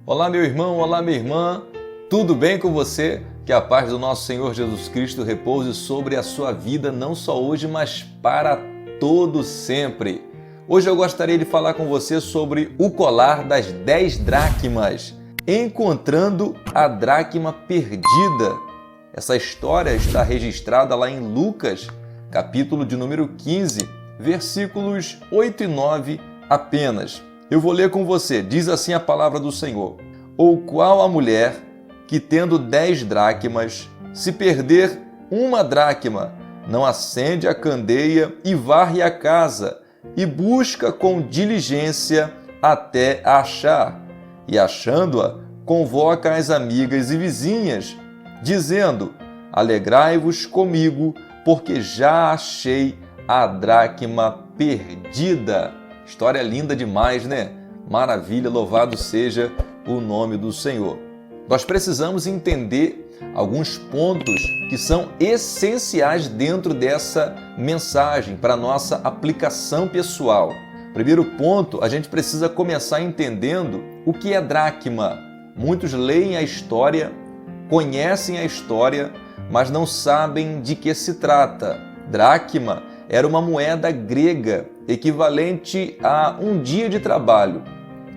Olá, meu irmão, olá, minha irmã, tudo bem com você? Que a paz do nosso Senhor Jesus Cristo repouse sobre a sua vida, não só hoje, mas para todo sempre. Hoje eu gostaria de falar com você sobre o colar das 10 dracmas, encontrando a dracma perdida. Essa história está registrada lá em Lucas, capítulo de número 15, versículos 8 e 9 apenas. Eu vou ler com você, diz assim a palavra do Senhor. Ou qual a mulher que tendo 10 dracmas, se perder uma dracma, não acende a candeia e varre a casa, e busca com diligência até a achar. E achando-a, convoca as amigas e vizinhas, dizendo: alegrai-vos comigo, porque já achei a dracma perdida. História linda demais, né? Maravilha, louvado seja o nome do Senhor. Nós precisamos entender alguns pontos que são essenciais dentro dessa mensagem para a nossa aplicação pessoal. Primeiro ponto, a gente precisa começar entendendo o que é dracma. Muitos leem a história, conhecem a história, mas não sabem de que se trata. Dracma era uma moeda grega equivalente a um dia de trabalho.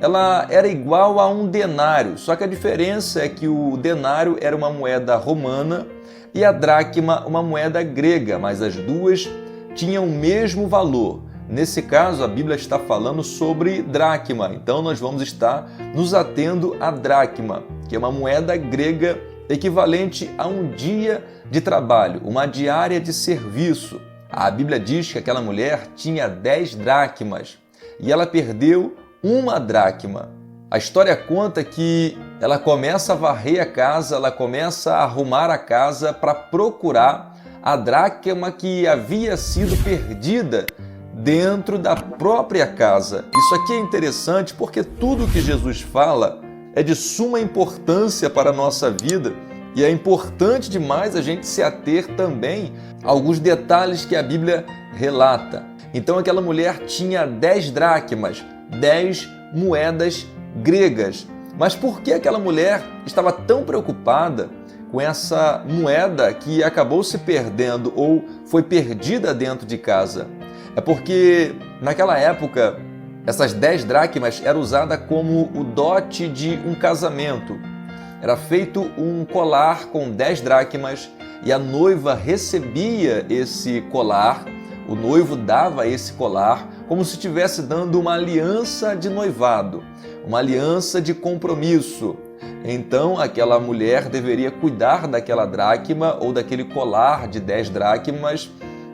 Ela era igual a um denário, só que a diferença é que o denário era uma moeda romana e a dracma uma moeda grega, mas as duas tinham o mesmo valor. Nesse caso, a Bíblia está falando sobre dracma, então nós vamos estar nos atendo à dracma, que é uma moeda grega equivalente a um dia de trabalho, uma diária de serviço. A Bíblia diz que aquela mulher tinha 10 dracmas e ela perdeu uma dracma. A história conta que ela começa a varrer a casa, ela começa a arrumar a casa para procurar a dracma que havia sido perdida dentro da própria casa. Isso aqui é interessante porque tudo que Jesus fala é de suma importância para a nossa vida e é importante demais a gente se ater também a alguns detalhes que a Bíblia relata. Então aquela mulher tinha 10 dracmas, 10 moedas gregas. Mas por que aquela mulher estava tão preocupada com essa moeda que acabou se perdendo ou foi perdida dentro de casa? É porque naquela época essas 10 dracmas eram usadas como o dote de um casamento. Era feito um colar com 10 dracmas e a noiva recebia esse colar, o noivo dava esse colar como se estivesse dando uma aliança de noivado, uma aliança de compromisso. Então aquela mulher deveria cuidar daquela dracma ou daquele colar de 10 dracmas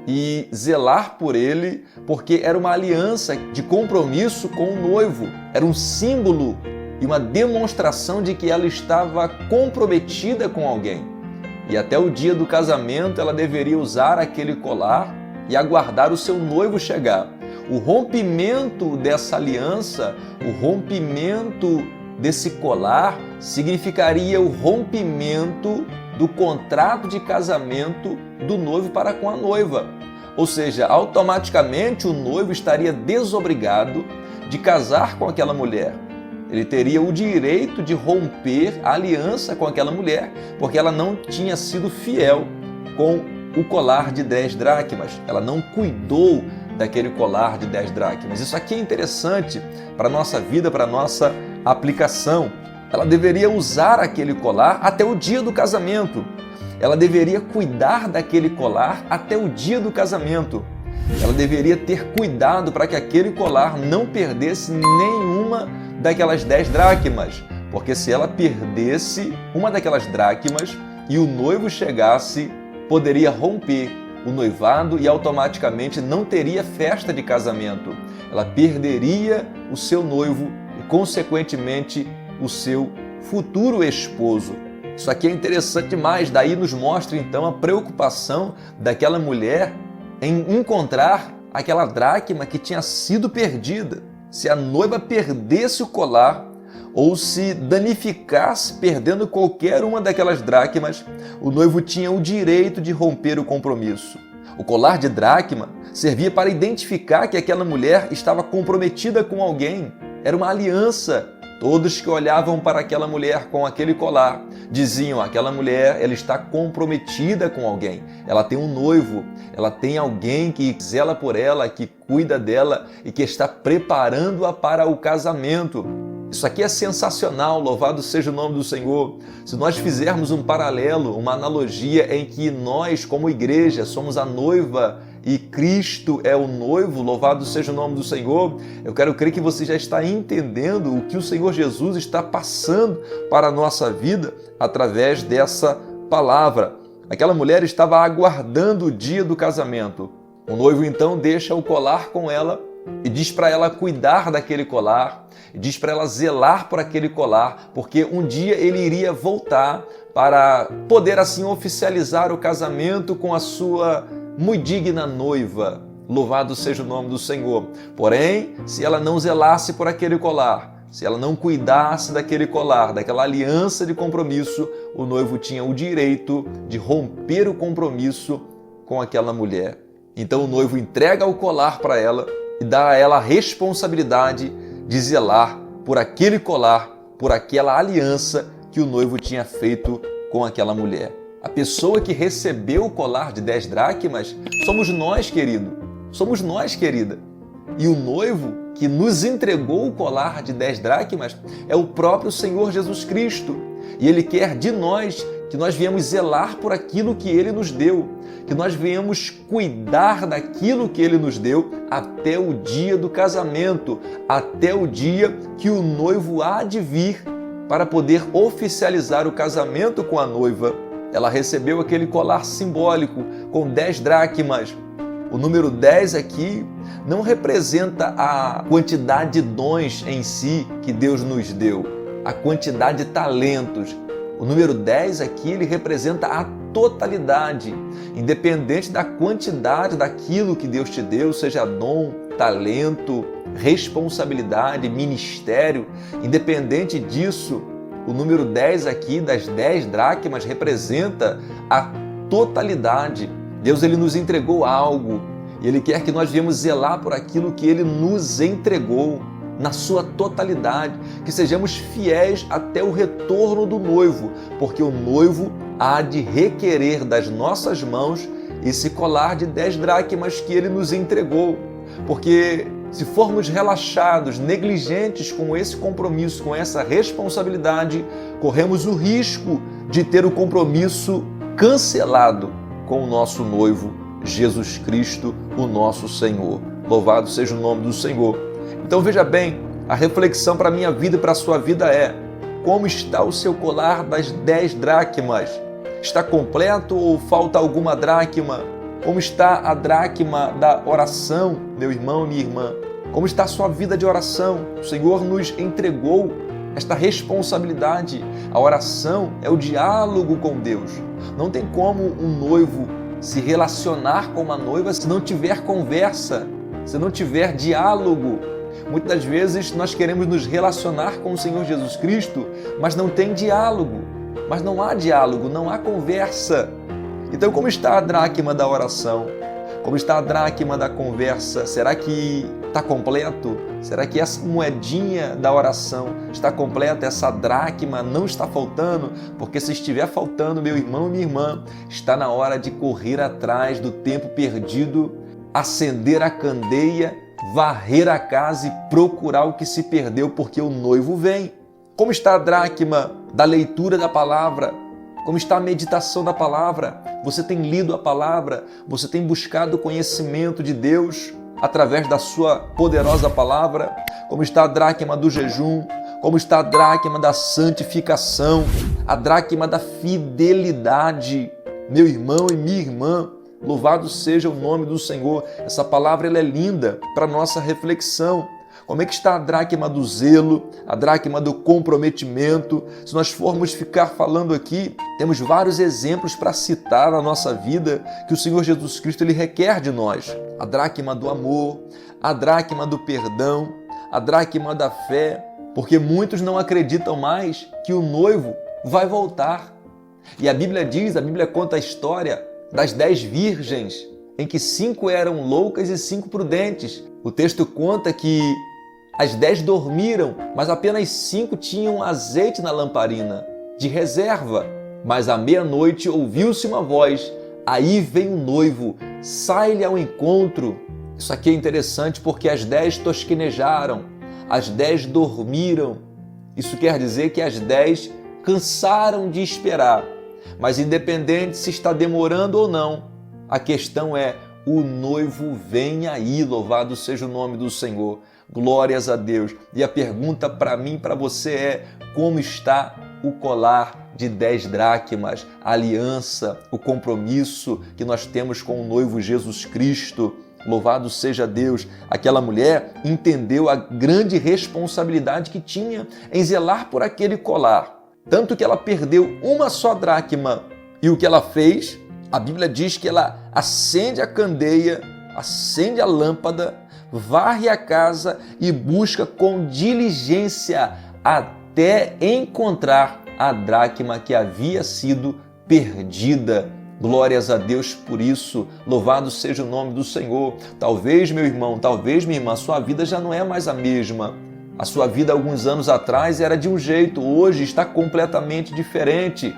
e zelar por ele, porque era uma aliança de compromisso com o noivo, era um símbolo e uma demonstração de que ela estava comprometida com alguém. E até o dia do casamento ela deveria usar aquele colar e aguardar o seu noivo chegar. O rompimento dessa aliança, o rompimento desse colar, significaria o rompimento do contrato de casamento do noivo para com a noiva. Ou seja, automaticamente o noivo estaria desobrigado de casar com aquela mulher. Ele teria o direito de romper a aliança com aquela mulher, porque ela não tinha sido fiel com o colar de 10 dracmas. Ela não cuidou daquele colar de 10 dracmas. Isso aqui é interessante para a nossa vida, para a nossa aplicação. Ela deveria usar aquele colar até o dia do casamento. Ela deveria cuidar daquele colar até o dia do casamento. Ela deveria ter cuidado para que aquele colar não perdesse nenhuma daquelas 10 dracmas, porque se ela perdesse uma daquelas dracmas e o noivo chegasse, poderia romper o noivado e automaticamente não teria festa de casamento. Ela perderia o seu noivo e, consequentemente, o seu futuro esposo. Isso aqui é interessante demais, daí nos mostra então a preocupação daquela mulher em encontrar aquela dracma que tinha sido perdida. Se a noiva perdesse o colar ou se danificasse perdendo qualquer uma daquelas dracmas, o noivo tinha o direito de romper o compromisso. O colar de dracma servia para identificar que aquela mulher estava comprometida com alguém. Era uma aliança Todos que olhavam para aquela mulher com aquele colar diziam: aquela mulher, ela está comprometida com alguém. Ela tem um noivo, ela tem alguém que zela por ela, que cuida dela e que está preparando-a para o casamento. Isso aqui é sensacional, louvado seja o nome do Senhor. Se nós fizermos um paralelo, uma analogia em que nós, como igreja, somos a noiva e Cristo é o noivo, louvado seja o nome do Senhor, eu quero crer que você já está entendendo o que o Senhor Jesus está passando para a nossa vida através dessa palavra. Aquela mulher estava aguardando o dia do casamento. O noivo então deixa o colar com ela e diz para ela cuidar daquele colar, diz para ela zelar por aquele colar, porque um dia ele iria voltar para poder assim oficializar o casamento com a sua muito digna noiva. Louvado seja o nome do Senhor. Porém, se ela não zelasse por aquele colar, se ela não cuidasse daquele colar, daquela aliança de compromisso, o noivo tinha o direito de romper o compromisso com aquela mulher. Então o noivo entrega o colar para ela e dá a ela a responsabilidade de zelar por aquele colar, por aquela aliança que o noivo tinha feito com aquela mulher. A pessoa que recebeu o colar de 10 dracmas somos nós, querido. Somos nós, querida. E o noivo que nos entregou o colar de 10 dracmas é o próprio Senhor Jesus Cristo. E Ele quer de nós que nós viemos zelar por aquilo que Ele nos deu, que nós viemos cuidar daquilo que Ele nos deu até o dia do casamento, até o dia que o noivo há de vir para poder oficializar o casamento com a noiva. Ela recebeu aquele colar simbólico com 10 dracmas. O número 10 aqui não representa a quantidade de dons em si que Deus nos deu, a quantidade de talentos. O número 10 aqui, ele representa a totalidade, independente da quantidade daquilo que Deus te deu, seja dom, talento, responsabilidade, ministério, independente disso, o número 10 aqui, das 10 dracmas, representa a totalidade. Deus ele nos entregou algo e Ele quer que nós viemos zelar por aquilo que Ele nos entregou na sua totalidade, que sejamos fiéis até o retorno do noivo, porque o noivo há de requerer das nossas mãos esse colar de 10 dracmas que Ele nos entregou, porque se formos relaxados, negligentes com esse compromisso, com essa responsabilidade, corremos o risco de ter o compromisso cancelado com o nosso noivo, Jesus Cristo, o nosso Senhor. Louvado seja o nome do Senhor. Então veja bem, a reflexão para a minha vida e para a sua vida é: como está o seu colar das 10 dracmas? Está completo ou falta alguma dracma? Como está a dracma da oração, meu irmão, minha irmã? Como está a sua vida de oração? O Senhor nos entregou esta responsabilidade. A oração é o diálogo com Deus. Não tem como um noivo se relacionar com uma noiva se não tiver conversa, se não tiver diálogo. Muitas vezes nós queremos nos relacionar com o Senhor Jesus Cristo, mas não tem diálogo. Mas não há diálogo, não há conversa. Então, como está a dracma da oração? Como está a dracma da conversa? Será que está completo? Será que essa moedinha da oração está completa? Essa dracma não está faltando? Porque se estiver faltando, meu irmão e minha irmã, está na hora de correr atrás do tempo perdido, acender a candeia, varrer a casa e procurar o que se perdeu, porque o noivo vem. Como está a dracma da leitura da palavra? Como está a meditação da palavra? Você tem lido a palavra? Você tem buscado o conhecimento de Deus através da sua poderosa palavra? Como está a dracma do jejum? Como está a dracma da santificação? A dracma da fidelidade? Meu irmão e minha irmã, louvado seja o nome do Senhor. Essa palavra ela é linda para nossa reflexão. Como é que está a dracma do zelo, a dracma do comprometimento? Se nós formos ficar falando aqui, temos vários exemplos para citar na nossa vida que o Senhor Jesus Cristo ele requer de nós. A dracma do amor, a dracma do perdão, a dracma da fé, porque muitos não acreditam mais que o noivo vai voltar. E a Bíblia conta a história das 10 virgens, em que 5 eram loucas e 5 prudentes. O texto conta que As 10 dormiram, mas apenas 5 tinham azeite na lamparina, de reserva. Mas à meia-noite ouviu-se uma voz: aí vem o noivo, sai-lhe ao encontro. Isso aqui é interessante porque as 10 tosquenejaram, as 10 dormiram. Isso quer dizer que as 10 cansaram de esperar. Mas independente se está demorando ou não, a questão é: o noivo vem aí, louvado seja o nome do Senhor. Glórias a Deus. E a pergunta para mim e para você é: como está o colar de 10 dracmas, a aliança, o compromisso que nós temos com o noivo Jesus Cristo? Louvado seja Deus. Aquela mulher entendeu a grande responsabilidade que tinha em zelar por aquele colar. Tanto que ela perdeu uma só dracma. E o que ela fez? A Bíblia diz que ela acende a candeia, acende a lâmpada, varre a casa e busca com diligência até encontrar a dracma que havia sido perdida. Glórias a Deus por isso, louvado seja o nome do Senhor. Talvez, meu irmão, talvez, minha irmã, a sua vida já não é mais a mesma. A sua vida alguns anos atrás era de um jeito, hoje está completamente diferente.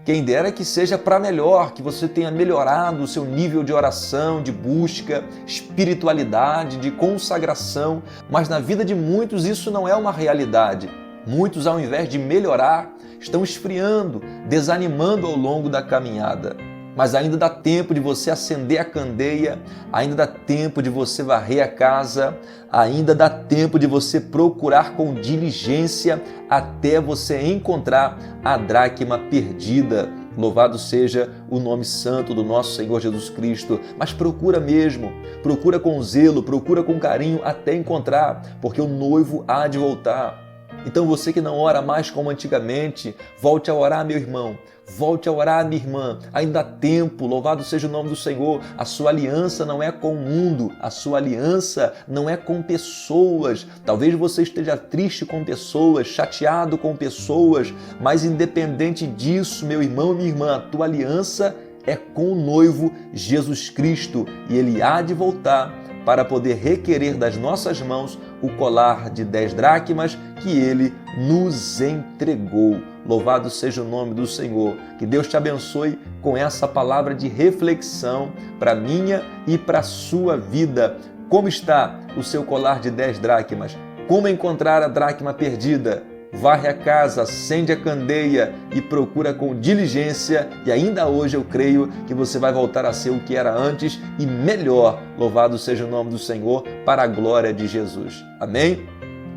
Quem dera que seja para melhor, que você tenha melhorado o seu nível de oração, de busca, espiritualidade, de consagração, mas na vida de muitos isso não é uma realidade. Muitos, ao invés de melhorar, estão esfriando, desanimando ao longo da caminhada. Mas ainda dá tempo de você acender a candeia, ainda dá tempo de você varrer a casa, ainda dá tempo de você procurar com diligência até você encontrar a dracma perdida. Louvado seja o nome santo do nosso Senhor Jesus Cristo. Mas procura mesmo, procura com zelo, procura com carinho até encontrar, porque o noivo há de voltar. Então você que não ora mais como antigamente, volte a orar, meu irmão. Volte a orar, minha irmã. Ainda há tempo, louvado seja o nome do Senhor. A sua aliança não é com o mundo, a sua aliança não é com pessoas. Talvez você esteja triste com pessoas, chateado com pessoas, mas independente disso, meu irmão e minha irmã, a tua aliança é com o noivo Jesus Cristo e ele há de voltar para poder requerer das nossas mãos o colar de 10 dracmas que ele nos entregou. Louvado seja o nome do Senhor. Que Deus te abençoe com essa palavra de reflexão para a minha e para a sua vida. Como está o seu colar de 10 dracmas? Como encontrar a dracma perdida? Varre a casa, acende a candeia e procura com diligência, e ainda hoje eu creio que você vai voltar a ser o que era antes e melhor. Louvado seja o nome do Senhor, para a glória de Jesus. Amém?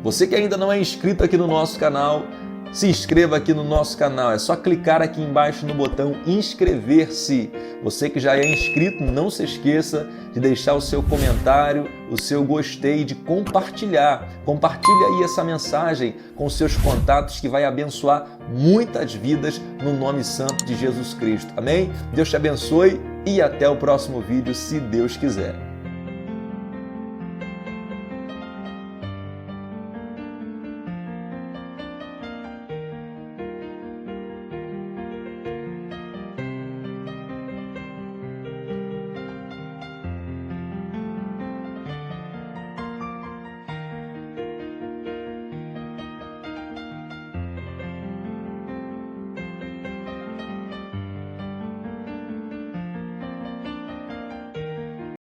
Você que ainda não é inscrito aqui no nosso canal, se inscreva aqui no nosso canal, é só clicar aqui embaixo no botão inscrever-se. Você que já é inscrito, não se esqueça de deixar o seu comentário, o seu gostei, de compartilhar. Compartilhe aí essa mensagem com seus contatos que vai abençoar muitas vidas no nome santo de Jesus Cristo. Amém? Deus te abençoe e até o próximo vídeo, se Deus quiser.